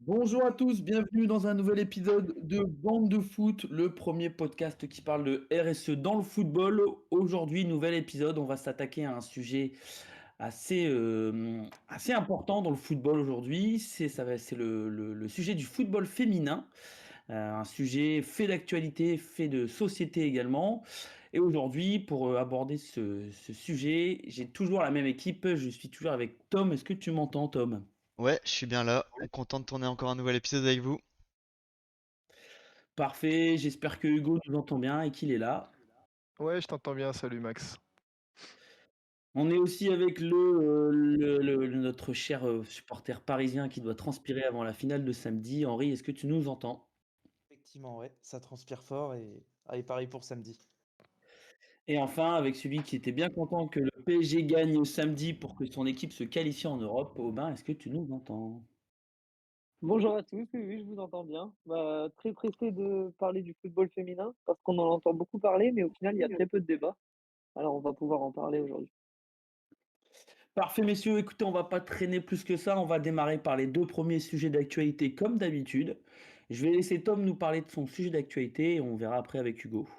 Bonjour à tous, bienvenue dans un nouvel épisode de Bande de foot, le premier podcast qui parle de RSE dans le football. Aujourd'hui, nouvel épisode, on va s'attaquer à un sujet assez important dans le football aujourd'hui. C'est le sujet du football féminin, un sujet fait d'actualité, fait de société également. Et aujourd'hui, pour aborder ce sujet, j'ai toujours la même équipe, je suis toujours avec Tom. Est-ce que tu m'entends, Tom? Ouais, je suis bien là. Content de tourner encore un nouvel épisode avec vous. Parfait, j'espère que Hugo nous entend bien et qu'il est là. Ouais, je t'entends bien, salut Max. On est aussi avec notre cher supporter parisien qui doit transpirer avant la finale de samedi. Henri, est-ce que tu nous entends? Effectivement, ouais, ça transpire fort et allez, pareil pour samedi. Et enfin, avec celui qui était bien content que le PSG gagne samedi pour que son équipe se qualifie en Europe, Aubin, est-ce que tu nous entends? Bonjour à tous, oui, oui, je vous entends bien. Très pressé de parler du football féminin parce qu'on en entend beaucoup parler, mais au final, il y a très peu de débats. Alors, on va pouvoir en parler aujourd'hui. Parfait, messieurs, écoutez, on va pas traîner plus que ça. On va démarrer par les deux premiers sujets d'actualité comme d'habitude. Je vais laisser Tom nous parler de son sujet d'actualité et on verra après avec Hugo.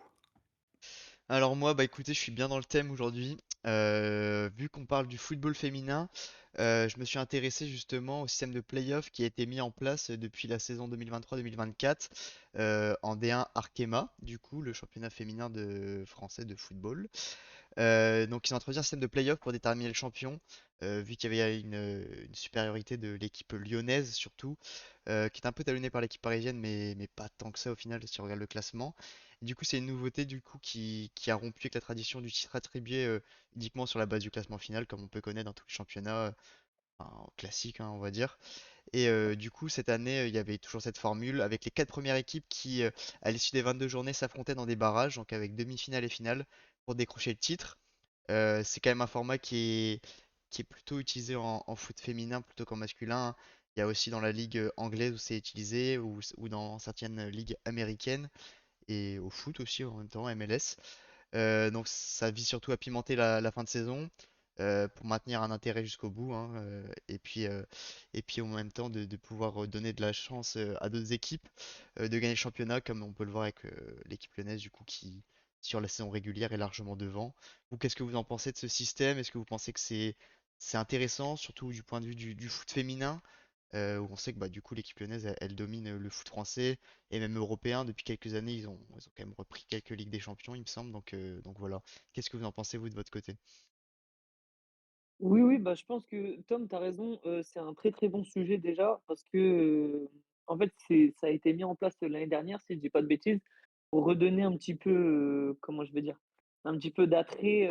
Alors moi, bah écoutez, je suis bien dans le thème aujourd'hui. Vu qu'on parle du football féminin, je me suis intéressé justement au système de play-off qui a été mis en place depuis la saison 2023-2024 en D1 Arkema, du coup, le championnat féminin de français de football. Donc ils ont introduit un système de play-off pour déterminer le champion, vu qu'il y avait une supériorité de l'équipe lyonnaise surtout, qui est un peu talonnée par l'équipe parisienne, mais pas tant que ça au final si on regarde le classement. Et du coup c'est une nouveauté du coup qui a rompu avec la tradition du titre attribué uniquement sur la base du classement final, comme on peut connaître dans tous les championnats enfin, classiques, hein, on va dire. Et du coup cette année il y avait toujours cette formule avec les quatre premières équipes qui à l'issue des 22 journées s'affrontaient dans des barrages, donc avec demi-finale et finale pour décrocher le titre. C'est quand même un format qui est plutôt utilisé en foot féminin plutôt qu'en masculin. Il y a aussi dans la ligue anglaise où c'est utilisé, ou dans certaines ligues américaines, et au foot aussi en même temps, MLS. Donc ça vise surtout à pimenter la fin de saison, pour maintenir un intérêt jusqu'au bout, hein, et puis en même temps de pouvoir donner de la chance à d'autres équipes de gagner le championnat, comme on peut le voir avec l'équipe lyonnaise du coup qui sur la saison régulière est largement devant. Vous, qu'est-ce que vous en pensez de ce système? Est-ce que vous pensez que c'est intéressant, surtout du point de vue du foot féminin, où on sait que bah, du coup l'équipe lyonnaise elle domine le foot français et même européen depuis quelques années, ils ont quand même repris quelques Ligues des Champions, il me semble, donc voilà. Qu'est-ce que vous en pensez vous de votre côté? Oui, oui, je pense que Tom, tu as raison, c'est un très, très bon sujet déjà parce que, en fait, ça a été mis en place l'année dernière, si je dis pas de bêtises, pour redonner un petit peu, comment je vais dire? Un petit peu d'attrait,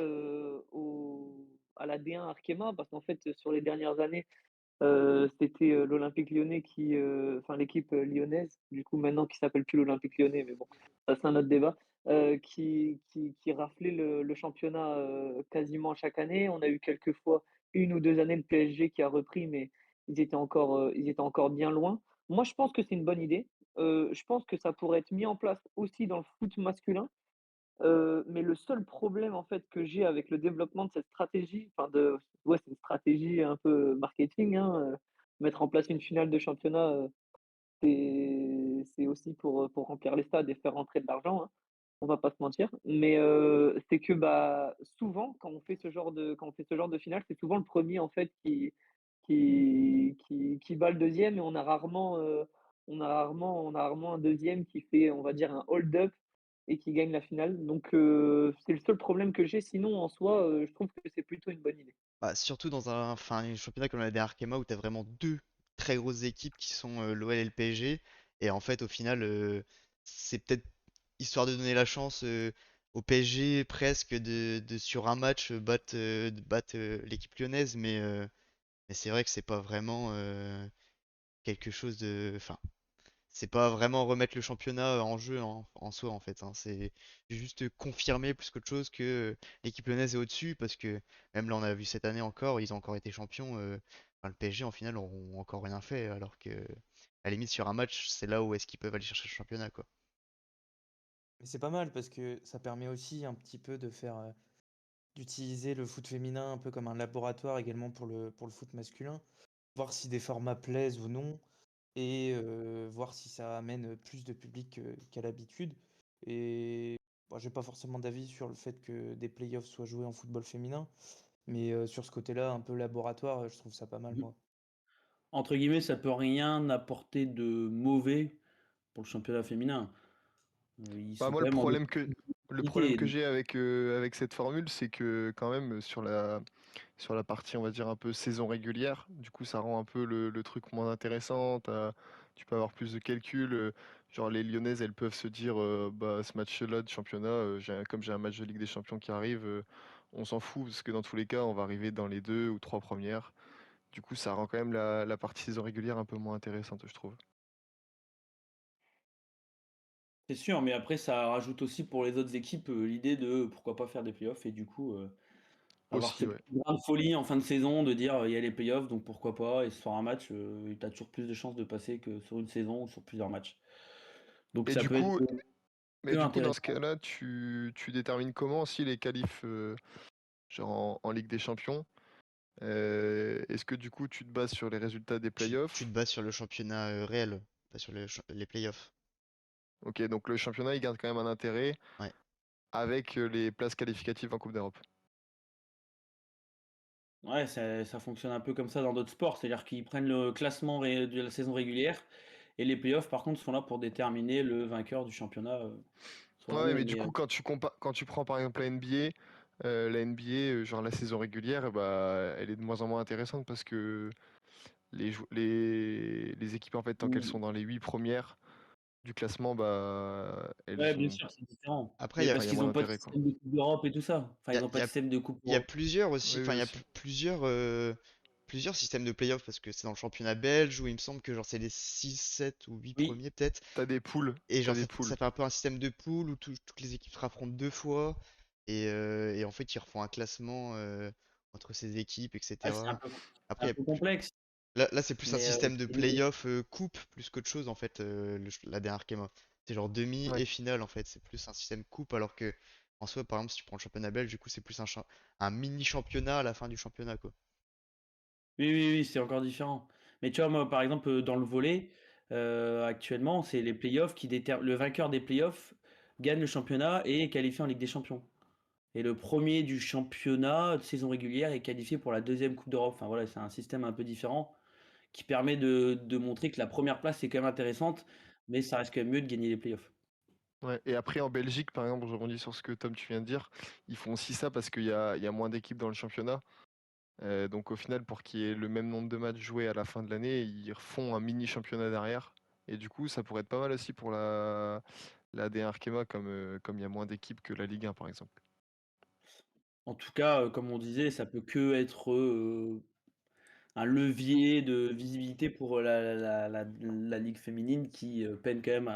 à la D1 Arkema parce qu'en fait, sur les dernières années, c'était, l'Olympique Lyonnais enfin l'équipe, lyonnaise, du coup maintenant qui s'appelle plus l'Olympique Lyonnais, mais bon, ça c'est un autre débat, qui raflait le championnat, quasiment chaque année. On a eu quelques fois, 1 ou 2 années, le PSG qui a repris, mais ils étaient encore bien loin. Moi, je pense que c'est une bonne idée. Je pense que ça pourrait être mis en place aussi dans le foot masculin. Mais le seul problème, en fait, que j'ai avec le développement de cette stratégie, enfin c'est une stratégie un peu marketing, hein, mettre en place une finale de championnat, c'est aussi pour remplir les stades et faire rentrer de l'argent, hein, on va pas se mentir. Mais, c'est que, souvent quand on fait ce genre de finale, c'est souvent le premier en fait qui bat le deuxième et on a rarement un deuxième qui fait, on va dire, un hold-up et qui gagne la finale. Donc, c'est le seul problème que j'ai. Sinon, en soi, je trouve que c'est plutôt une bonne idée. Bah, surtout dans un championnat comme la dernière Arkema où tu as vraiment deux très grosses équipes qui sont l'OL et le PSG. Et en fait, au final, c'est peut-être histoire de donner la chance au PSG presque sur un match de battre l'équipe lyonnaise. Mais c'est vrai que c'est pas vraiment quelque chose de. Enfin, c'est pas vraiment remettre le championnat en jeu en soi en fait, hein. C'est juste confirmer plus qu'autre chose que l'équipe lyonnaise est au-dessus parce que même là on a vu cette année encore, ils ont encore été champions. Enfin, le PSG en finale ont encore rien fait alors que à la limite sur un match c'est là où est-ce qu'ils peuvent aller chercher le championnat quoi. Mais c'est pas mal parce que ça permet aussi un petit peu de faire, d'utiliser le foot féminin un peu comme un laboratoire également pour le foot masculin. Voir si des formats plaisent ou non. et voir si ça amène plus de public qu'à l'habitude. Et bon, j'ai pas forcément d'avis sur le fait que des playoffs soient joués en football féminin, mais sur ce côté-là, un peu laboratoire, je trouve ça pas mal, Mmh. moi. Entre guillemets, ça peut rien apporter de mauvais pour le championnat féminin. Ils Bah, sont moi, quand même en le problème égalité, que donc j'ai avec cette formule, c'est que quand même sur la partie, on va dire, un peu saison régulière, du coup, ça rend un peu le truc moins intéressant. Tu peux avoir plus de calculs. Genre, les Lyonnaises, elles peuvent se dire, bah, ce match-là de championnat, comme j'ai un match de Ligue des Champions qui arrive, on s'en fout, parce que dans tous les cas, on va arriver dans les 2 ou 3 premières. Du coup, ça rend quand même la partie saison régulière un peu moins intéressante, je trouve. c'est sûr, mais après ça rajoute aussi pour les autres équipes, l'idée de pourquoi pas faire des playoffs et du coup, avoir ce Aussi, ouais. petit grain de folie en fin de saison de dire: «Il y a les playoffs donc pourquoi pas?» et sur un match, tu as toujours plus de chances de passer que sur une saison ou sur plusieurs matchs. Donc Et ça du peut être coup, mais que du coup, dans intéressant. ce cas-là, tu détermines comment aussi les qualifs, genre en Ligue des Champions? Est-ce que du coup, tu te bases sur les résultats des Tu te playoffs? bases sur le championnat réel, pas sur les playoffs. Ok, donc le championnat, il garde quand même un intérêt Ouais. avec les places qualificatives en Coupe d'Europe. Ouais, ça fonctionne un peu comme ça dans d'autres sports, c'est-à-dire qu'ils prennent le classement de la saison régulière et les playoffs par contre sont là pour déterminer le vainqueur du championnat sur Ouais, l'année. mais du Mais coup, quand tu prends par exemple la NBA, genre la saison régulière, bah, elle est de moins en moins intéressante parce que les équipes, en fait, tant qu'elles sont dans les 8 premières du classement, bah, ouais, elles bien ont. sûr, c'est différent. Après, Mais Enfin, parce il y a qu'ils moins n'ont pas de d'intérêt, quoi. système de coupe d'Europe et tout ça. Enfin, il y ils a, n'ont il pas y de a- système de coupe il y a d'Europe. plusieurs aussi, Oui, enfin, oui, il y a aussi. plusieurs systèmes de playoffs parce que c'est dans le championnat belge où il me semble que genre c'est les 6 7 ou 8 Oui, premiers peut-être. T'as des poules. Et T'as genre des ça poules. fait un peu un système de poule où toutes les équipes se raffrontent 2 fois et en fait ils refont un classement entre ces équipes, ah, etc. c'est Après, un peu complexe. là c'est plus un Mais système de c'est l'idée. playoff coupe plus qu'autre chose en fait, la dernière Kema. C'est genre demi Ouais. et finale en fait, c'est plus un système coupe alors que en soi, par exemple, si tu prends le championnat belge, du coup c'est plus un mini championnat à la fin du championnat quoi. Oui, oui, oui, c'est encore différent. Mais tu vois, moi, par exemple, dans le volley, actuellement, c'est les playoffs qui déterminent. Le vainqueur des playoffs gagne le championnat et est qualifié en Ligue des Champions. Et le premier du championnat de saison régulière est qualifié pour la deuxième Coupe d'Europe. Enfin voilà, c'est un système un peu différent qui permet de montrer que la première place est quand même intéressante, mais ça reste quand même mieux de gagner les playoffs. Ouais. Et après, en Belgique, par exemple, je rebondis sur ce que Tom, tu viens de dire, ils font aussi ça parce qu'il y a moins d'équipes dans le championnat. Donc au final, pour qu'il y ait le même nombre de matchs joués à la fin de l'année, ils refont un mini championnat derrière. Et du coup, ça pourrait être pas mal aussi pour la D1 Arkema, comme il y a moins d'équipes que la Ligue 1, par exemple. En tout cas, comme on disait, ça peut que être un levier de visibilité pour la ligue féminine qui peine quand même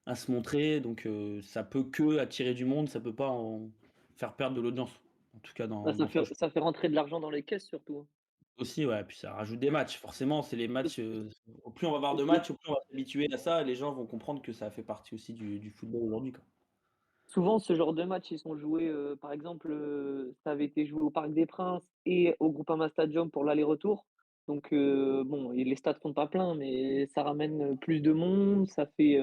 à se montrer. Donc ça peut que attirer du monde, ça peut pas en faire perdre de l'audience. En tout cas Bah, dans ce sport. ça fait rentrer de l'argent dans les caisses surtout, hein. Aussi, ouais, puis ça rajoute des matchs. Forcément, c'est les Parce matchs, au plus on va avoir de que matchs, au plus on va s'habituer à ça, les gens vont comprendre que ça fait partie aussi du football aujourd'hui, quoi. souvent, ce genre de matchs, ils sont joués, par exemple, ça avait été joué au Parc des Princes et au Groupama Stadium pour l'aller-retour. Donc, bon, et les stades sont pas pleins, mais ça ramène, plus de monde, ça fait,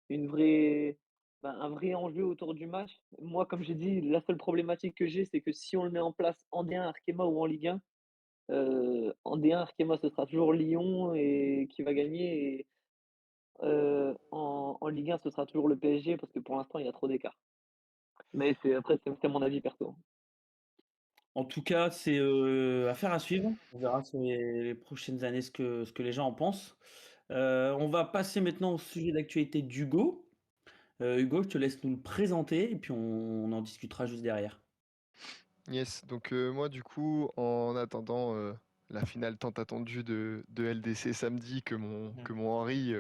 une vraie un vrai enjeu autour du match. Moi, comme j'ai dit, la seule problématique que j'ai, c'est que si on le met en place en D1 Arkema ou en Ligue 1, en D1 Arkema, ce sera toujours Lyon et qui va gagner et en Ligue 1, ce sera toujours le PSG parce que pour l'instant, il y a trop d'écart. Mais c'est mon avis perso. En tout cas, c'est, affaire à suivre. On verra sur les prochaines années ce que les gens en pensent. On va passer maintenant au sujet d'actualité d'Hugo. Hugo, je te laisse nous le présenter et puis on en discutera juste derrière. Yes, donc moi du coup, en attendant la finale tant attendue de LDC samedi, que mon Henri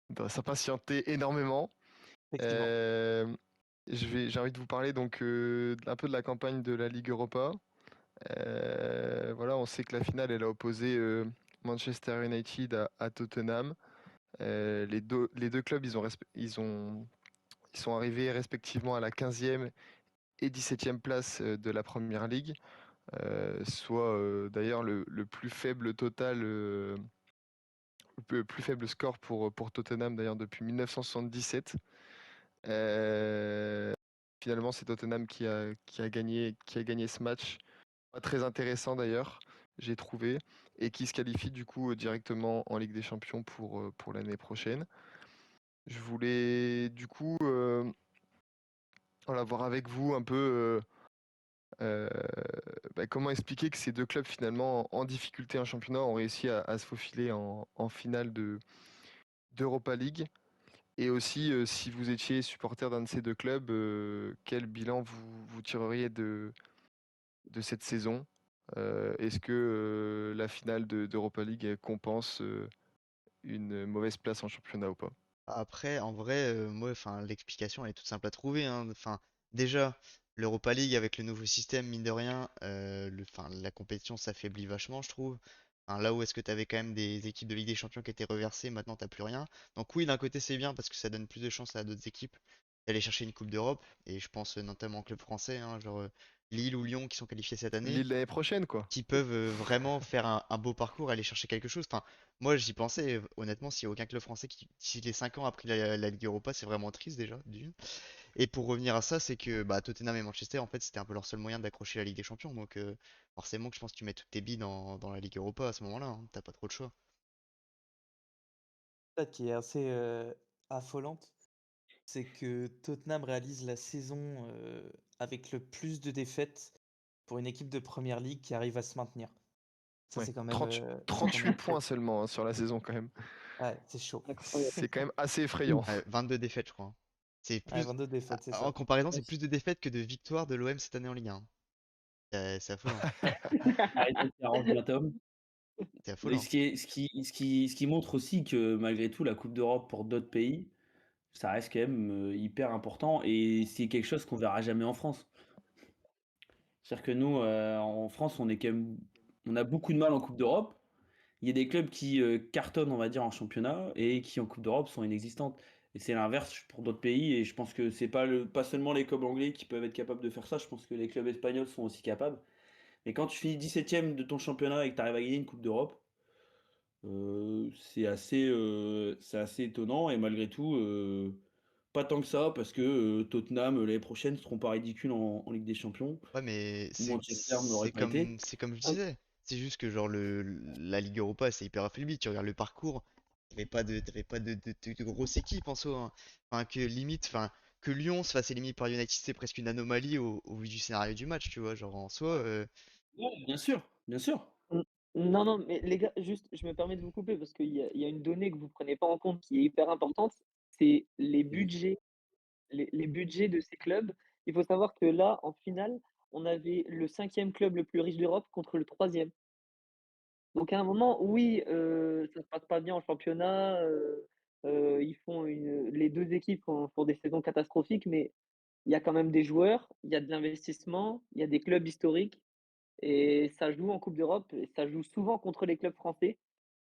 doit s'impatienter énormément, Effectivement. euh, j'ai envie de vous parler donc un peu de la campagne de la Ligue Europa. Voilà, on sait que la finale, elle a opposé Manchester United à Tottenham. Les deux clubs, ils sont arrivés respectivement à la 15e et 17e place de la Première Ligue. Soit d'ailleurs le plus faible total plus faible score pour Tottenham d'ailleurs depuis 1977. Finalement, c'est Tottenham qui a gagné ce match. Pas très intéressant d'ailleurs, j'ai trouvé, et qui se qualifie du coup directement en Ligue des Champions pour l'année prochaine. Je voulais du coup voilà, voir avec vous un peu comment expliquer que ces deux clubs finalement en difficulté en championnat ont réussi à se faufiler en finale d'Europa League. Et aussi, si vous étiez supporter d'un de ces deux clubs, quel bilan vous tireriez de cette saison? Est-ce que la finale d'Europa League elle compense une mauvaise place en championnat ou pas? Après, en vrai, moi, enfin, l'explication elle est toute simple à trouver, hein. Enfin, déjà, l'Europa League avec le nouveau système, mine de rien, enfin, la compétition s'affaiblit vachement, je trouve. Enfin, là où est-ce que tu avais quand même des équipes de Ligue des Champions qui étaient reversées, maintenant t'as plus rien. Donc oui, d'un côté c'est bien parce que ça donne plus de chances à d'autres équipes d'aller chercher une Coupe d'Europe. Et je pense notamment au club français, hein, genre Lille ou Lyon qui sont qualifiés cette année Lille l'année prochaine, quoi. qui peuvent vraiment faire un beau parcours, aller chercher quelque chose. Enfin, moi j'y pensais, honnêtement, s'il n'y a aucun club français qui, d'ici les 5 ans a pris la Ligue Europa, c'est vraiment triste déjà, d'une. Et pour revenir à ça, c'est que bah, Tottenham et Manchester, en fait, c'était un peu leur seul moyen d'accrocher la Ligue des Champions. Donc forcément que je pense que tu mets toutes tes billes dans la Ligue Europa à ce moment-là, hein, t'as pas trop de choix. Ça qui est assez affolante, c'est que Tottenham réalise la saison avec le plus de défaites pour une équipe de première ligue qui arrive à se maintenir. Ça, Ouais, c'est quand même, 30 c'est quand 38 même points chaud. seulement hein, sur la saison quand même. Ouais, c'est chaud. Incroyable. C'est quand même assez effrayant. Ouf. 22 défaites, je crois, hein. C'est Ouais, plus, 22 défaites, c'est en ça. comparaison, Ouais, c'est plus de défaites que de victoires de l'OM cette année en Ligue 1, hein. C'est affolant. arrête de te arrange bien, Tom. C'est Et affolant. ce qui montre aussi que malgré tout, la Coupe d'Europe pour d'autres pays, ça reste quand même hyper important et c'est quelque chose qu'on verra jamais en France. C'est-à-dire que nous, en France, on a beaucoup de mal en Coupe d'Europe. Il y a des clubs qui cartonnent, on va dire, en championnat et qui en Coupe d'Europe sont inexistantes. Et c'est l'inverse pour d'autres pays. Et je pense que c'est pas seulement les clubs anglais qui peuvent être capables de faire ça. Je pense que les clubs espagnols sont aussi capables. Mais quand tu finis 17e de ton championnat et que tu arrives à gagner une Coupe d'Europe, c'est assez étonnant. Et malgré tout, pas tant que ça, parce que Tottenham, l'année prochaine, ne seront pas ridicules en Ligue des Champions. Ouais, mais Ou c'est Manchester n'aurait c'est pas été. comme je disais. C'est juste que genre la Ligue Europa c'est hyper affaibli. Tu regardes le parcours, t'avais pas de grosse équipe en soi, hein. Enfin que limite, enfin que Lyon se fasse éliminer par United, c'est presque une anomalie au vu du scénario du match, tu vois. Genre en soi, Ouais, bien sûr, bien sûr. Mmh. Non, non, mais les gars, juste, je me permets de vous couper parce qu'il y a une donnée que vous prenez pas en compte qui est hyper importante, c'est les Oui. budgets, les budgets de ces clubs. Il faut savoir que là, en finale, on avait le 5e club le plus riche d'Europe contre le 3e. Donc à un moment, oui, ça se passe pas bien en championnat, ils font les 2 équipes font des saisons catastrophiques, mais il y a quand même des joueurs, il y a de l'investissement, il y a des clubs historiques et ça joue en Coupe d'Europe et ça joue souvent contre les clubs français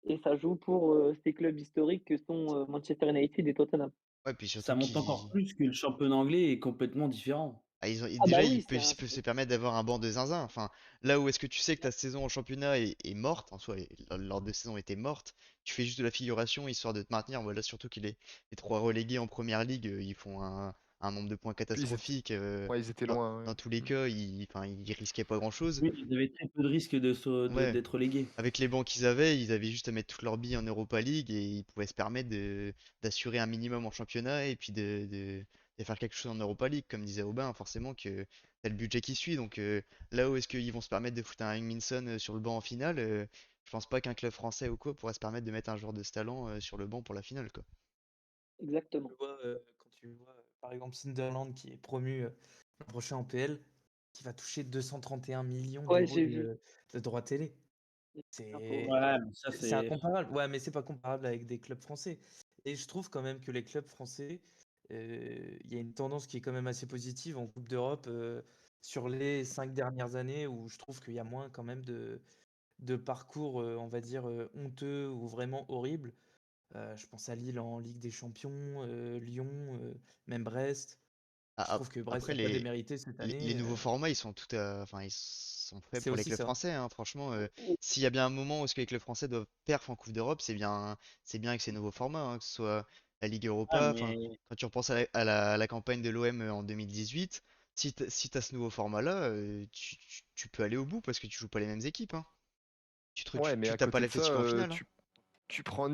et ça joue pour, ces clubs historiques que sont, Manchester United et Tottenham. ouais, puis Ça surtout monte encore qu'ils plus que le championnat anglais est complètement différent. Ah bah déjà, oui, ils peuvent se permettre d'avoir un banc de zinzin. Enfin, là où est-ce que tu sais que ta saison en championnat est morte, en soi, leur deux saisons étaient mortes, tu fais juste de la figuration histoire de te maintenir. Voilà, surtout que les trois relégués en première ligue, ils font un nombre de points Puis ils étaient, catastrophique. ouais, ils étaient loin. Ouais. Dans tous les cas, enfin, ils risquaient pas grand-chose. Oui, ils avaient très peu de risques Ouais, d'être relégués. avec les bancs ils avaient juste à mettre toutes leurs billes en Europa League et ils pouvaient se permettre d'assurer un minimum en championnat et puis de faire quelque chose en Europa League, comme disait Aubin, forcément que t'as le budget qui suit. Donc là où est-ce qu'ils vont se permettre de foutre un Heung-min sur le banc en finale, je pense pas qu'un club français ou quoi pourrait se permettre de mettre un joueur de ce talent sur le banc pour la finale, quoi. Exactement. Quand tu vois, par exemple, Sunderland qui est promu l'an prochain en PL, qui va toucher 231 millions Ouais, d'euros j'ai vu. de droits télé. Info, C'est ouais. Ouais, mais ça, c'est c'est. incomparable. Ouais, mais c'est pas comparable avec des clubs français. Et je trouve quand même que les clubs français, il y a une tendance qui est quand même assez positive en Coupe d'Europe sur les 5 dernières années où je trouve qu'il y a moins quand même de parcours, on va dire, honteux ou vraiment horribles. Je pense à Lille en Ligue des Champions, Lyon, même Brest. Je trouve que Brest Après, n'a pas démérité cette les année. nouveaux formats, ils sont enfin, ils sont faits C'est pour les aussi clubs ça. français, hein. Franchement, s'il y a bien un moment où ce que les clubs français doivent perf en Coupe d'Europe, c'est bien avec ces nouveaux formats, hein, que ce soit la Ligue Ah, Europa. Enfin, mais quand tu repenses à la campagne de l'OM en 2018, si t'as ce nouveau format-là, tu peux aller au bout parce que tu joues pas les mêmes équipes, hein. Ouais, mais Tu à tapes pas côté de ça, l'Atlético en finale, hein. tu prends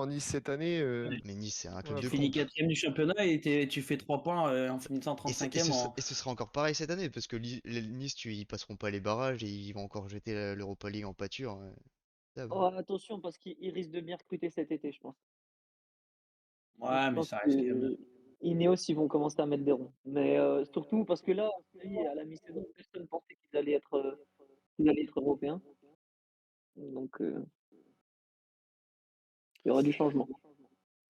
Nice cette année. ouais, Mais Nice, c'est un club Voilà de tu quoi. finis pompe. quatrième du championnat et tu fais 3 points en finissant 35e en. Et ce sera encore pareil cette année, parce que Nice, ils passeront pas les barrages et ils vont encore jeter l'Europa League en pâture. Ça va. Oh, attention, parce qu'ils risquent de bien recruter cet été, je pense. Je Ouais, mais pense ça reste quand même. que Ineos, ils vont commencer à mettre des ronds. Mais surtout parce que là, on se dit, à la mi-saison, personne pensait qu'ils allaient être européens. Donc, il y aura du changement.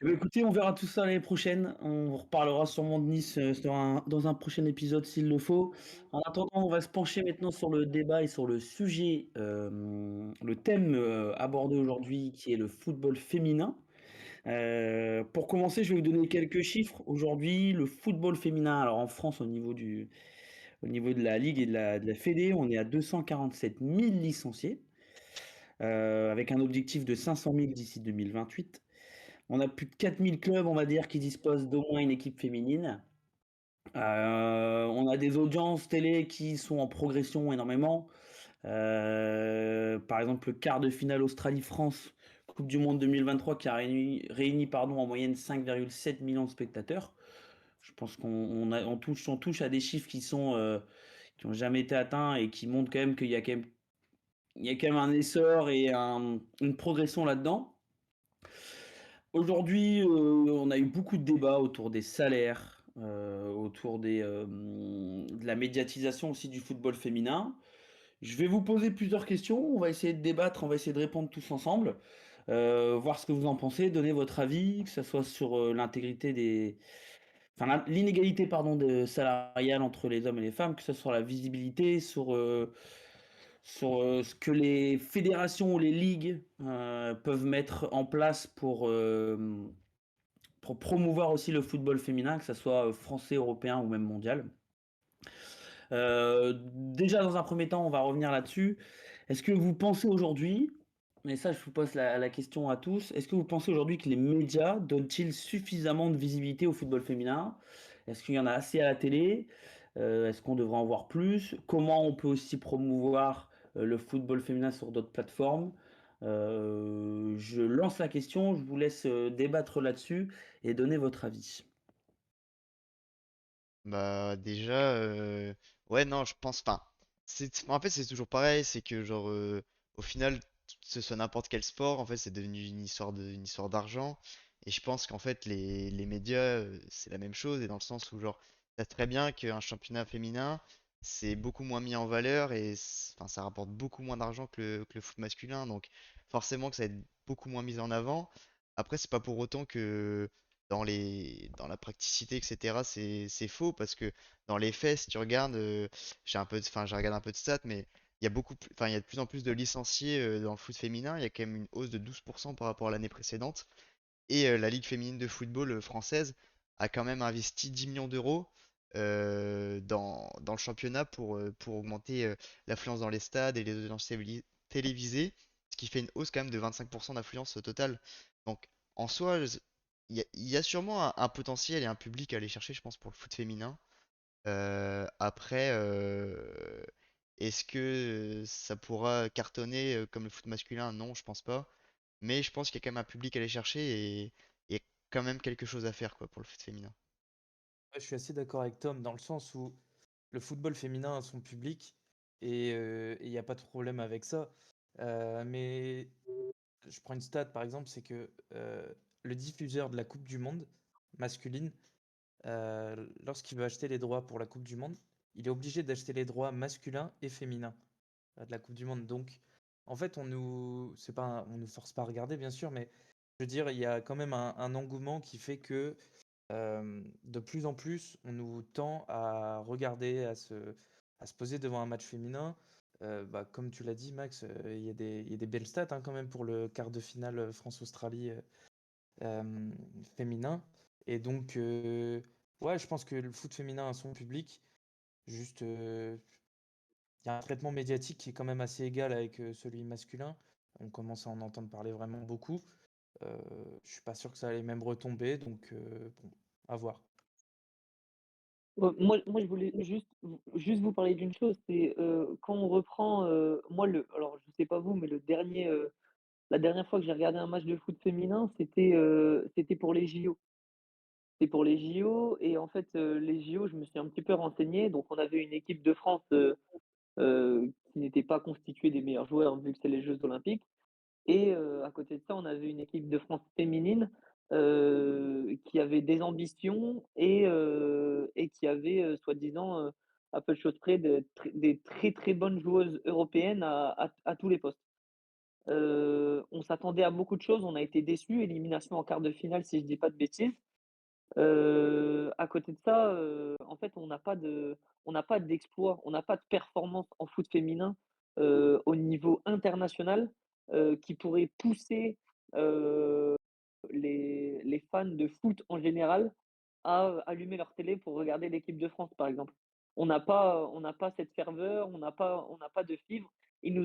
Eh ben, écoutez, on verra tout ça l'année prochaine. On reparlera sûrement de Nice dans un prochain épisode s'il le faut. En attendant, on va se pencher maintenant sur le débat et sur le sujet, le thème abordé aujourd'hui qui est le football féminin. Pour commencer, je vais vous donner quelques chiffres. Aujourd'hui, le football féminin, alors en France, au niveau de la Ligue et de la Fédé, on est à 247 000 licenciés, avec un objectif de 500 000 d'ici 2028. On a plus de 4000 clubs, on va dire, qui disposent d'au moins une équipe féminine. On a des audiences télé qui sont en progression énormément. Par exemple, le quart de finale Australie-France, Coupe du Monde 2023, qui a réuni pardon, en moyenne 5,7 millions de spectateurs. Je pense on touche à des chiffres qui ont jamais été atteints et qui montrent quand même il y a quand même un essor et une progression là-dedans. Aujourd'hui, on a eu beaucoup de débats autour des salaires, autour de la médiatisation aussi du football féminin. Je vais vous poser plusieurs questions, on va essayer de débattre, on va essayer de répondre tous ensemble, voir ce que vous en pensez, donner votre avis, que ça soit sur, l'inégalité pardon salariale entre les hommes et les femmes, que ce soit sur la visibilité, sur ce que les fédérations ou les ligues peuvent mettre en place pour promouvoir aussi le football féminin, que ce soit français, européen ou même mondial. Déjà, dans un premier temps, on va revenir là-dessus. Est-ce que vous pensez aujourd'hui, mais ça je vous pose la question à tous, est-ce que vous pensez aujourd'hui que les médias donnent-ils suffisamment de visibilité au football féminin? Est-ce qu'il y en a assez à la télé? Est-ce qu'on devrait en voir plus? Comment on peut aussi promouvoir le football féminin sur d'autres plateformes? Je lance la question, je vous laisse débattre là-dessus et donner votre avis. Bah déjà, ouais, non, je pense pas. En fait, c'est toujours pareil, c'est que genre, au final, que ce soit n'importe quel sport, en fait, c'est devenu une histoire d'argent. Et je pense qu'en fait, les médias, c'est la même chose, et dans le sens où, genre, ça très bien qu'un championnat féminin, c'est beaucoup moins mis en valeur, et enfin, ça rapporte beaucoup moins d'argent que le foot masculin, donc forcément que ça va être beaucoup moins mis en avant. Après, c'est pas pour autant que dans la praticité, etc., c'est faux parce que dans les faits, si tu regardes, j'ai regardé un peu de stats, mais il y a de plus en plus de licenciés dans le foot féminin. Il y a quand même une hausse de 12% par rapport à l'année précédente. Et la Ligue féminine de football française a quand même investi 10 millions d'euros dans le championnat pour augmenter l'affluence dans les stades et les audiences télévisées, ce qui fait une hausse quand même de 25% d'affluence totale. Donc en soi, il y a sûrement un potentiel et un public à aller chercher, je pense, pour le foot féminin. Après, est-ce que ça pourra cartonner comme le foot masculin? Non, je pense pas. Mais je pense qu'il y a quand même un public à aller chercher et il y a quand même quelque chose à faire quoi, pour le foot féminin. Ouais, je suis assez d'accord avec Tom dans le sens où le football féminin a son public et il n'y a pas de problème avec ça. Mais je prends une stat par exemple, c'est que le diffuseur de la Coupe du Monde masculine, lorsqu'il veut acheter les droits pour la Coupe du Monde, il est obligé d'acheter les droits masculins et féminins de la Coupe du Monde. Donc, en fait, on nous force pas à regarder, bien sûr, mais je veux dire, il y a quand même un engouement qui fait que de plus en plus, on nous tend à regarder, à se poser devant un match féminin. Bah, comme tu l'as dit, Max, il y a des belles stats hein, quand même pour le quart de finale France-Australie féminin. Et donc, Ouais, je pense que le foot féminin a son public. Juste, il y a un traitement médiatique qui est quand même assez égal avec celui masculin. On commence à en entendre parler vraiment beaucoup. Je suis pas sûr que ça a les mêmes retombées, donc bon, à voir. Moi, je voulais juste vous parler d'une chose, c'est quand on reprend, moi, alors je sais pas vous, mais la dernière fois que j'ai regardé un match de foot féminin, c'était pour les JO. C'était pour les JO et en fait, les JO, je me suis un petit peu renseigné. Donc, on avait une équipe de France qui n'était pas constituée des meilleurs joueurs vu que c'est les Jeux olympiques. Et à côté de ça, on avait une équipe de France féminine, qui avait des ambitions et qui avait, soi-disant, à peu de choses près, des très, très bonnes joueuses européennes à tous les postes. On s'attendait à beaucoup de choses, on a été déçus, élimination en quart de finale si je dis pas de bêtises. À côté de ça, en fait, on n'a pas d'exploit, on n'a pas de performance en foot féminin, au niveau international, qui pourrait pousser, heu, les fans de foot en général à, allumer leur télé pour regarder l'équipe de France, par exemple. On n'a pas cette ferveur, on n'a pas de fibre.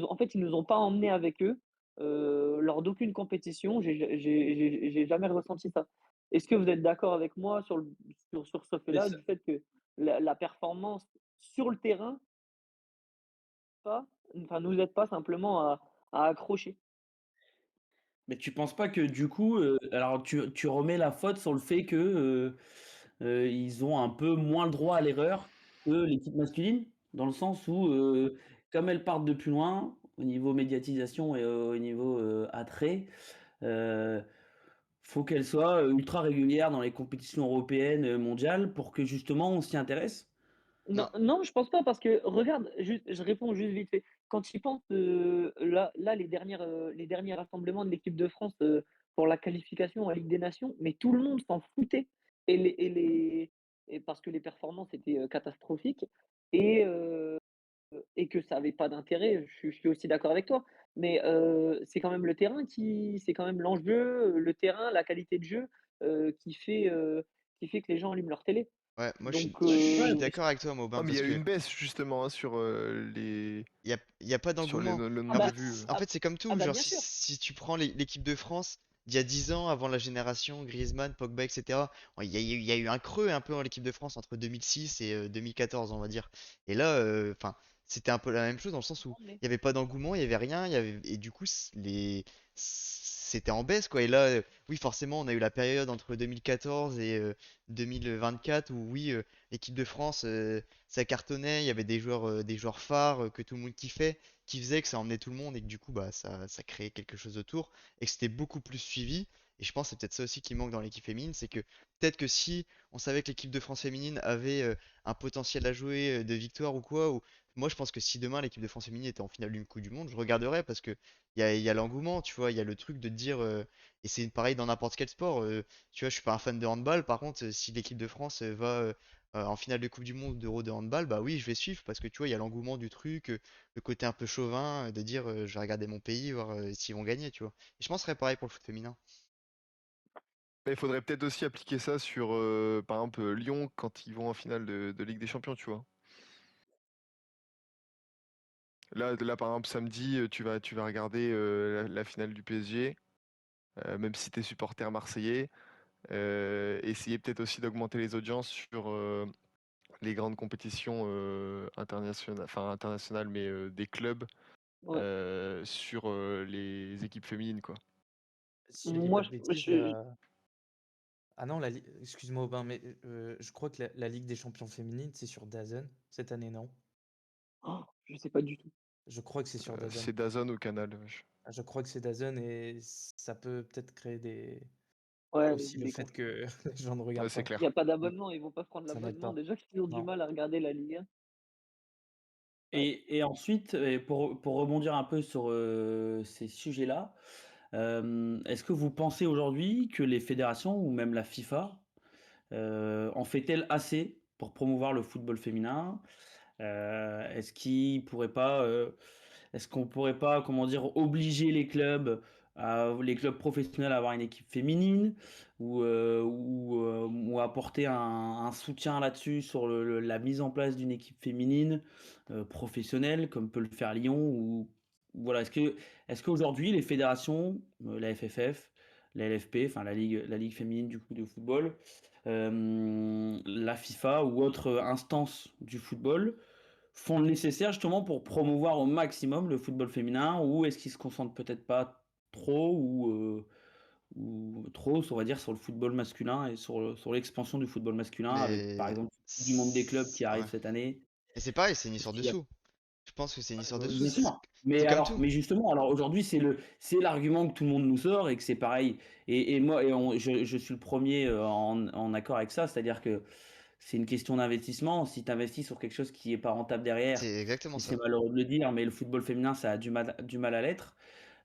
En fait, ils nous ont pas emmenés avec eux, lors d'aucune compétition. J'ai jamais ressenti ça. Est-ce que vous êtes d'accord avec moi sur ce Mais fait-là, ça du fait que la performance sur le terrain, pas enfin, nous aide pas simplement à accrocher? mais tu penses pas que du coup, alors tu remets la faute sur le fait que, ils ont un peu moins le droit à l'erreur que l'équipe masculine? Dans le sens où, comme elles partent de plus loin, au niveau médiatisation et au niveau, attrait, heu, faut qu'elles soient, ultra régulières dans les compétitions européennes, mondiales pour que justement on s'y intéresse? Non, Non, non, je pense pas parce que regarde, juste je réponds juste vite fait. Quand tu y penses, là, les derniers rassemblements de l'équipe de France, pour la qualification en Ligue des Nations, mais tout le monde s'en foutait et parce que les performances étaient, catastrophiques et que ça avait pas d'intérêt, je suis aussi d'accord avec toi. Mais, c'est quand même le terrain c'est quand même l'enjeu, le terrain, la qualité de jeu, heu, qui fait, heu, qui fait que les gens allument leur télé. ouais, moi Donc, je Ouais, suis mais d'accord avec toi, Ah, Maubin, mais il y parce a eu que une baisse justement, hein, sur y a pas d'engouement. le ah En nombre de bah, fait, vues. en fait c'est comme ah tout, bah, genre bien sûr. si tu prends l'équipe de France d'il y a 10 ans, avant la génération Griezmann, Pogba, etc., bon, il y a eu un creux un peu en l'équipe de France entre 2006 et 2014, on va dire. Et là, enfin, c'était un peu la même chose dans le sens où Mais il n'y avait pas d'engouement, il n'y avait rien, et du coup, c'était en baisse, quoi. Et là, oui, forcément, on a eu la période entre 2014 et 2024 où, oui, l'équipe de France, ça cartonnait, il y avait des joueurs phares que tout le monde kiffait, qui faisait que ça emmenait tout le monde et que du coup, bah, ça créait quelque chose autour et que c'était beaucoup plus suivi. Et je pense que c'est peut-être ça aussi qui manque dans l'équipe féminine, c'est que peut-être que si on savait que l'équipe de France féminine avait un potentiel à jouer de victoire ou quoi, ou moi je pense que si demain l'équipe de France féminine était en finale d'une Coupe du Monde, je regarderais parce que il y a l'engouement, tu vois, il y a le truc de te dire, et c'est pareil dans n'importe quel sport, tu vois, je suis pas un fan de handball, par contre, si l'équipe de France va en finale de Coupe du Monde d'Euro de handball, bah oui, je vais suivre parce que tu vois, il y a l'engouement du truc, le côté un peu chauvin, de dire je vais regarder mon pays, voir s'ils vont gagner, tu vois. Et je pense que ce serait pareil pour le foot féminin. Mais il faudrait peut-être aussi appliquer ça sur, par exemple, Lyon quand ils vont en finale de Ligue des Champions, tu vois. Là, par exemple, samedi, tu vas regarder la finale du PSG, même si tu es supporter marseillais. Essayer peut-être aussi d'augmenter les audiences sur les grandes compétitions internationales, enfin internationales, mais des clubs ouais, sur les équipes féminines, quoi. Si je dis pas moi de bêtises, ah non, excuse-moi Aubin, mais je crois que la Ligue des champions féminines, c'est sur DAZN cette année, non? je sais pas du tout. Je crois que c'est sur DAZN. C'est DAZN au canal. Ah, je crois que c'est DAZN et ça peut peut-être créer Ouais, aussi le des fait conflits. que les gens ne Ouais, regardent c'est pas. Il y clair. a pas d'abonnement, ils vont pas prendre Ça n'aide l'abonnement. pas. Déjà qu'ils ont du Non. mal à regarder la Ligue 1. Ouais. Et ensuite, pour rebondir un peu sur, ces sujets-là, est-ce que vous pensez aujourd'hui que les fédérations ou même la FIFA, en fait-elle assez pour promouvoir le football féminin? Est-ce qu'on pourrait pas, comment dire, obliger les clubs, les clubs professionnels à avoir une équipe féminine ou apporter un soutien là-dessus sur la mise en place d'une équipe féminine professionnelle, comme peut le faire Lyon ou voilà. Est-ce qu'aujourd'hui les fédérations, la FFF, la LFP, enfin la ligue féminine du coup de football, la FIFA ou autre instance du football font le nécessaire justement pour promouvoir au maximum le football féminin, ou est-ce qu'ils se concentrent peut-être pas trop ou trop, on va dire, sur le football masculin et sur l'expansion du football masculin avec, par Mais exemple, la Coupe du monde des clubs qui ouais. arrive cette année. Et c'est pareil, c'est une Est-ce histoire de qu'il y a sous. Je pense que c'est une Ouais, histoire de sous. bien sûr. C'est Mais comme alors, tout. mais justement, alors aujourd'hui, c'est l'argument que tout le monde nous sort et que c'est pareil. Et moi, je suis le premier en accord avec ça, c'est-à-dire que c'est une question d'investissement. Si tu investis sur quelque chose qui est pas rentable derrière, C'est exactement et c'est ça. malheureux de le dire, mais le football féminin, ça a du mal à l'être.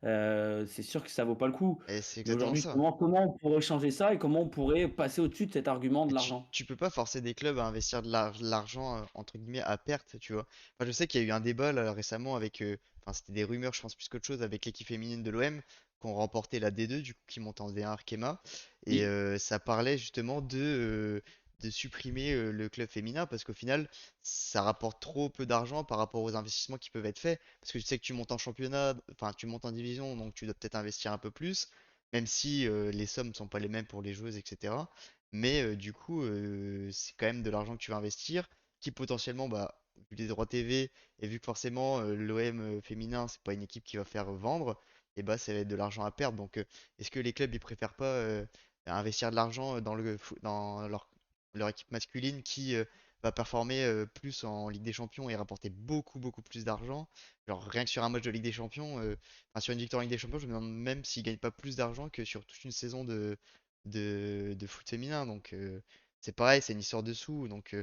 C'est sûr que ça vaut pas le coup. Et c'est Mais exactement aujourd'hui, ça. justement, comment on pourrait changer ça et comment on pourrait passer au-dessus de cet argument de Et tu, l'argent? tu peux pas forcer des clubs à investir de l'argent entre guillemets à perte, tu vois. Enfin, je sais qu'il y a eu un débat là, récemment avec, enfin c'était des rumeurs, je pense plus qu'autre chose, avec l'équipe féminine de l'OM qui ont remporté la D2, du coup qui monte en D1 Arkema, et Oui. ça parlait justement de supprimer le club féminin parce qu'au final ça rapporte trop peu d'argent par rapport aux investissements qui peuvent être faits. Parce que tu sais que tu montes en championnat, enfin tu montes en division, donc tu dois peut-être investir un peu plus, même si les sommes sont pas les mêmes pour les joueuses, etc. Mais du coup, c'est quand même de l'argent que tu vas investir, qui potentiellement, bah, vu les droits TV, et vu que forcément l'OM féminin, c'est pas une équipe qui va faire vendre, et bah ça va être de l'argent à perdre. Donc est-ce que les clubs ils préfèrent pas investir de l'argent dans leur équipe masculine qui va performer plus en Ligue des Champions et rapporter beaucoup beaucoup plus d'argent? Genre rien que sur un match de Ligue des Champions, enfin sur une victoire en Ligue des Champions, je me demande même s'ils gagnent pas plus d'argent que sur toute une saison de foot féminin. Donc c'est pareil, c'est une histoire de sous. Donc,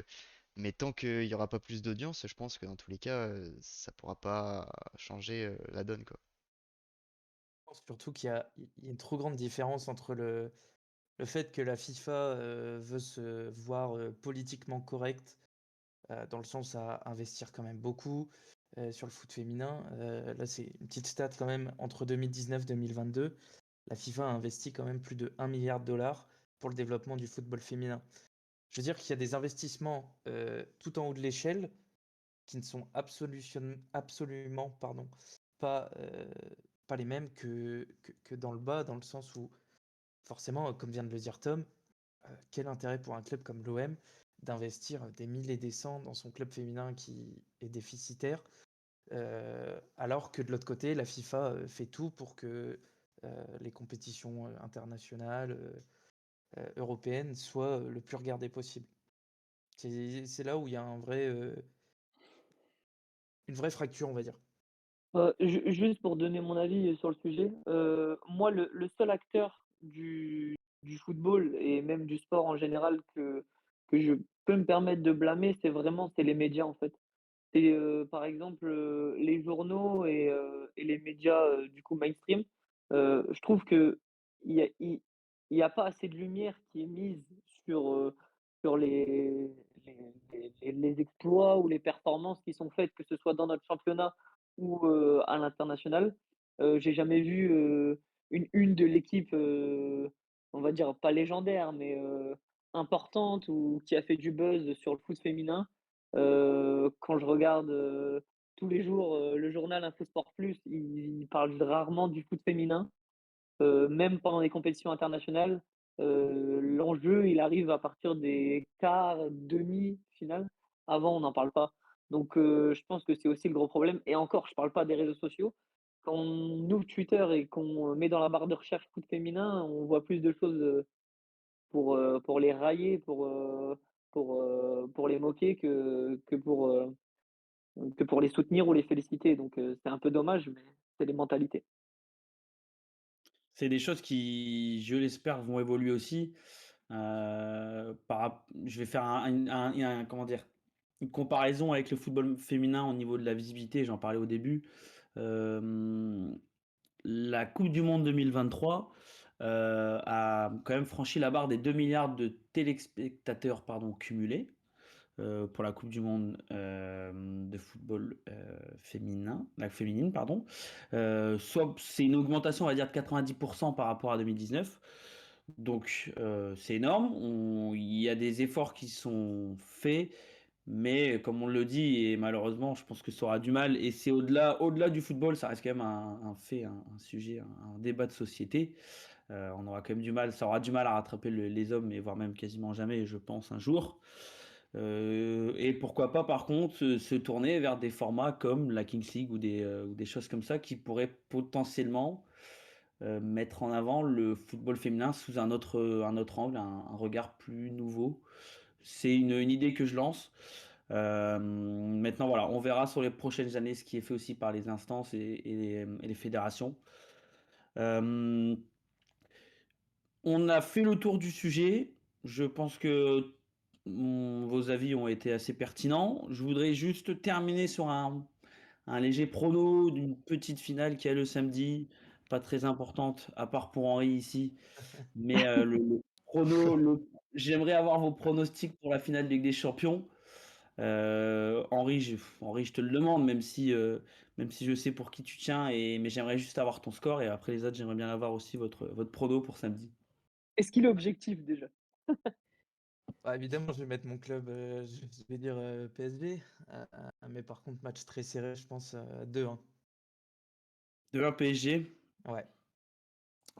mais tant qu'il n'y aura pas plus d'audience, je pense que dans tous les cas, ça pourra pas changer la donne, quoi. Je pense surtout qu'il y a une trop grande différence entre le fait que la FIFA veut se voir politiquement correcte, dans le sens à investir quand même beaucoup sur le foot féminin. Là, c'est une petite stat quand même, entre 2019 et 2022, la FIFA a investi quand même plus de 1 milliard de dollars pour le développement du football féminin. Je veux dire qu'il y a des investissements tout en haut de l'échelle qui ne sont absolument pardon, pas, pas les mêmes que dans le bas, dans le sens où forcément, comme vient de le dire Tom, quel intérêt pour un club comme l'OM d'investir des 1000 et des cents dans son club féminin qui est déficitaire, alors que de l'autre côté, la FIFA fait tout pour que les compétitions internationales, européennes soient le plus regardées possible. C'est là où il y a une vraie fracture, on va dire. Juste pour donner mon avis sur le sujet, moi le seul acteur du football et même du sport en général que je peux me permettre de blâmer, c'est les médias, en fait. C'est, par exemple, les journaux et les médias, du coup mainstream. Je trouve qu'il y a il il y a pas assez de lumière qui est mise sur les exploits ou les performances qui sont faites, que ce soit dans notre championnat ou, à l'international. J'ai jamais vu, une une de l'équipe, on va dire pas légendaire, mais, importante ou qui a fait du buzz sur le foot féminin. Quand je regarde, tous les jours, le journal Info Sport Plus, il parle rarement du foot féminin, même pendant les compétitions internationales. L'enjeu, il arrive à partir des quarts, demi-finales. Avant, on n'en parle pas. Donc, je pense que c'est aussi le gros problème et encore, je parle pas des réseaux sociaux. Quand on ouvre Twitter et qu'on met dans la barre de recherche foot féminin, on voit plus de choses, pour les railler, pour les moquer que pour les soutenir ou les féliciter. Donc, c'est un peu dommage, mais c'est les mentalités. C'est des choses qui, je l'espère, vont évoluer aussi. Je vais faire comment dire, une comparaison avec le football féminin au niveau de la visibilité, j'en parlais au début. Euh, la Coupe du Monde 2023 a quand même franchi la barre des 2 milliards de téléspectateurs pardon, cumulés. pour la Coupe du monde de football féminin, la féminine, pardon. Soit c'est une augmentation, on va dire, de 90% par rapport à 2019. Donc c'est énorme. Il y a des efforts qui sont faits, mais comme on le dit, et malheureusement, je pense que ça aura du mal. Et c'est au-delà du football, ça reste quand même un fait, un sujet, un débat de société. On aura quand même du mal, ça aura du mal à rattraper les hommes, et voire même quasiment jamais, je pense, un jour. Et pourquoi pas, par contre, se tourner vers des formats comme la Kings League ou des choses comme ça qui pourraient potentiellement mettre en avant le football féminin sous un autre angle, un regard plus nouveau. C'est une idée que je lance. Maintenant, voilà, on verra sur les prochaines années ce qui est fait aussi par les instances et les fédérations. Euh, on a fait le tour du sujet. Je pense que vos avis ont été assez pertinents. Je voudrais juste terminer sur un léger prono d'une petite finale qui est le samedi, pas très importante, à part pour Henri ici. Mais le prono, j'aimerais avoir vos pronostics pour la finale de Ligue des Champions. Henri, je te le demande, même si je sais pour qui tu tiens, mais j'aimerais juste avoir ton score. Et après les autres, j'aimerais bien avoir aussi votre prono pour samedi. Est-ce qu'il est objectif déjà? Bah, évidemment, je vais mettre mon club, je vais dire PSV. Mais par contre, match très serré, je pense 2-1. 2-1 PSG. Ouais.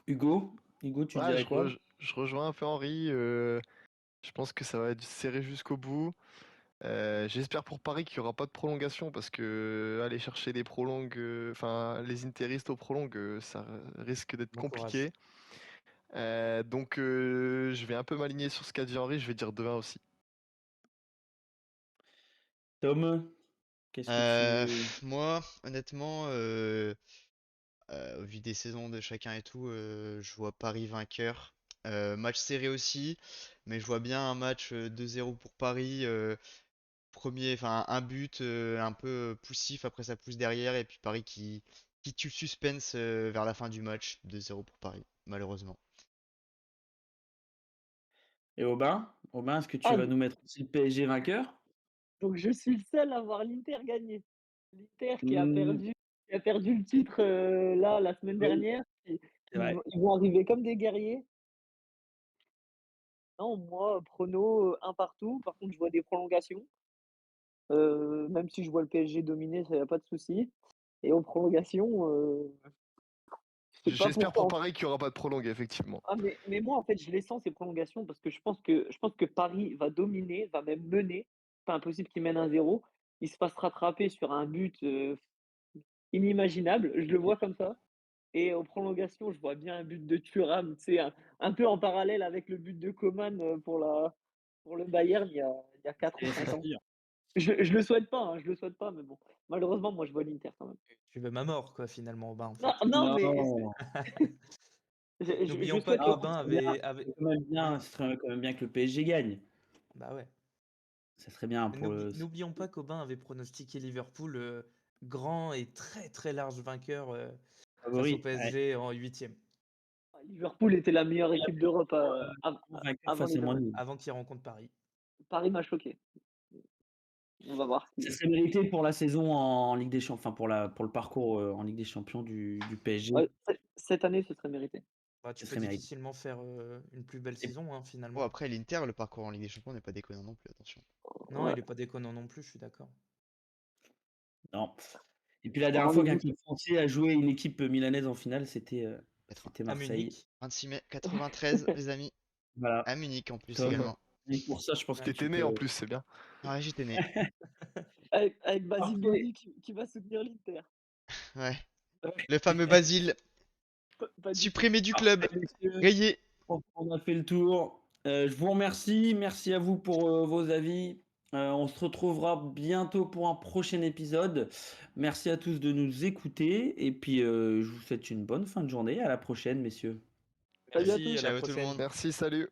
Hugo, tu Ouais, dirais quoi? je rejoins un peu Henri. Je pense que ça va être serré jusqu'au bout. J'espère pour Paris qu'il n'y aura pas de prolongation parce que aller chercher les prolongues, enfin les interistes aux prolongues, ça risque d'être Bon courage. compliqué. Donc je vais un peu m'aligner sur ce qu'a dit Henri, je vais dire 2-1 aussi. Tom, qu'est-ce que tu... Moi, honnêtement, au vu des saisons de chacun et tout, je vois Paris vainqueur. Match serré aussi, mais je vois bien un match 2-0 pour Paris. Enfin un but un peu poussif, après ça pousse derrière, et puis Paris qui tue le suspense vers la fin du match. 2-0 pour Paris, malheureusement. Et Aubin, est-ce que tu Ah, vas nous mettre aussi le PSG vainqueur? donc je suis le seul à voir l'Inter gagner. L'Inter Hmm, qui a perdu le titre là la semaine oui, dernière. c'est vrai. Ils vont arriver comme des guerriers. Non, moi, prono, un partout. Par contre, je vois des prolongations. Même si je vois le PSG dominer, ça y a pas de souci. Et aux prolongations, je sais pas J'espère pour pourquoi. Paris qu'il n'y aura pas de prolongue, effectivement. Ah mais moi, en fait, je les sens ces prolongations parce que je pense que Paris va dominer, va même mener. Pas impossible qu'ils mènent 1-0. Ils se fassent rattraper sur un but, inimaginable. Je le vois comme ça. Et aux prolongations, je vois bien un but de Thuram, tu sais, un peu en parallèle avec le but de Coman, pour le Bayern il y a 4 ou C'est 5 ans. sûr. Je le souhaite pas, hein, je le souhaite pas, mais bon, malheureusement, moi, je vois l'Inter quand même. Tu veux ma mort, quoi, finalement, Aubin, en Non, fait. non, mais Non. je N'oublions pas souhaite le Ah, qu'Aubin ce serait quand même bien, ce serait quand même bien que le PSG gagne. Bah ouais. Ça serait bien Mais pour le n'oublions pas qu'Aubin avait pronostiqué Liverpool grand et très très large vainqueur face au favori. Ouais. PSG en huitième, Liverpool était la meilleure équipe d'Europe, Vainqueur avant face à les moins années. nul. avant qu'il rencontre Paris. Paris m'a choqué. On va voir Ça si serait mérité pour la saison en Ligue des Champions, enfin pour le parcours en Ligue des Champions du PSG. ouais, cette année, ce serait mérité. Bah, Ça tu peux serait mérité. difficilement faire une plus belle Et saison, hein, Bon, finalement. après l'Inter, le parcours en Ligue des Champions n'est pas déconnant non plus, attention. Non, Ouais. il est pas déconnant non plus, je suis d'accord. non. Et puis la dernière fois qu'un Rendez-vous. club français a joué une équipe milanaise en finale, 80. c'était À Marseille. Munich. 26 mai 93, les amis. Voilà. À Munich en plus Tom, également. et pour ça, je pense que tu T'étais né en peux. plus, c'est bien. Ouais, j'étais né. Avec Basile Parfait. Boli qui va soutenir l'Inter. Ouais. Ouais. Le fameux Basile, Pas du tout. supprimé du club, Parfait, messieurs. rayé. On a fait le tour. Je vous remercie. Merci à vous pour vos avis. On se retrouvera bientôt pour un prochain épisode. Merci à tous de nous écouter. Et puis, je vous souhaite une bonne fin de journée. À la prochaine, messieurs. Salut à Merci, tous. à la Ciao tout le prochaine. monde. Merci, salut.